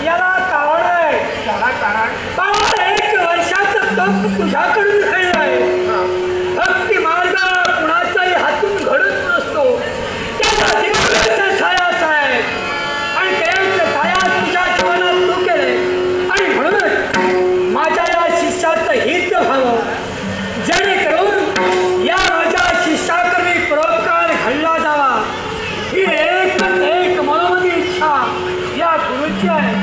याला कारण आहे. त्याला कारण बाबा 1 वर्षाचं तप तुझ्याकडून घडलं आहे. भक्ती मार्ग कुणाचाही हातून घडत नसतो. त्याचा देवाचा छायाचा आहे आणि देवाचा छाया तुझ्या जीवनात तू केले आणि म्हणूनच माझ्या या शिष्याचं हित व्हावं जेणेकरून या माझ्या शिष्याकरवी परोपकार घडला जावा ही एक मनोमनी इच्छा या गुरुची आहे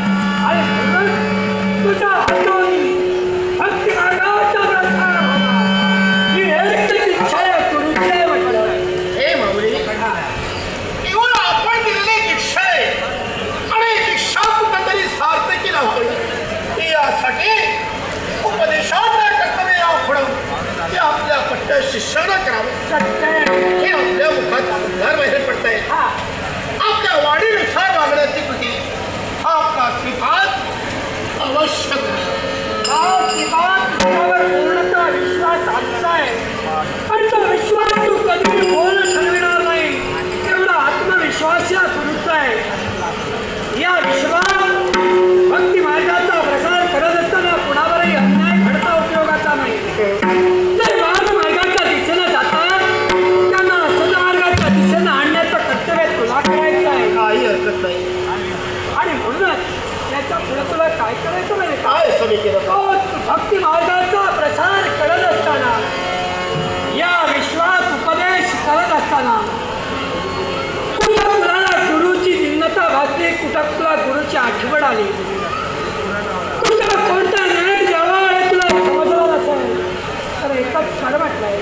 आणि म्हणून तुझ्या हातून भक्ती मार्गाचा प्रसार व्हावा ही एक इच्छा या गुरुची आहे म्हटलं. हे माऊली केवळ आपण दिलेली दीक्षा आहे आणि दीक्षा कुठंतरी सार्थकीला व्हावी यासाठी उपदेशाचं कर्तव्य आवडून ते आपल्या पट्ट्या शिष्यानं करावं. सत्य हे आपल्या मुखात उद्धार बाहेर पडतंय. आपल्या वाढीनुसार वागण्याची कृती हा आपला स्वीकार अवश्य तुझ्यावर पूर्णतः विश्वास आमचा आहे आणि तो विश्वास तू कधी बोल ठरविणार नाही एवढा आत्मविश्वास या गुरुचा आहे. या विश्वास भक्ती मार्गाचा प्रसार करत असताना कुणावरही अन्याय घडता उपयोगाचा नाही. जे मार्गाच्या दिशेनं जातात त्यांना सदमार्गाच्या दिशेनं आणण्याचं कर्तव्य तुला करायचं आहे. काही हरकत नाही आणि म्हणूनच त्याच्या पुढे तुला काय करायचं नाही काय सगळे केलं तो भक्ती मार्गाचा प्रसार करत असताना या विश्वास उपदेश करत असताना कुठं तुला गुरुची भिन्नता भासली कुठं तुला गुरुची आठवण आली कुठं कोणता नेट जवळ आहे तुला समजलं नसेल तर एकच खरं म्हटलंय.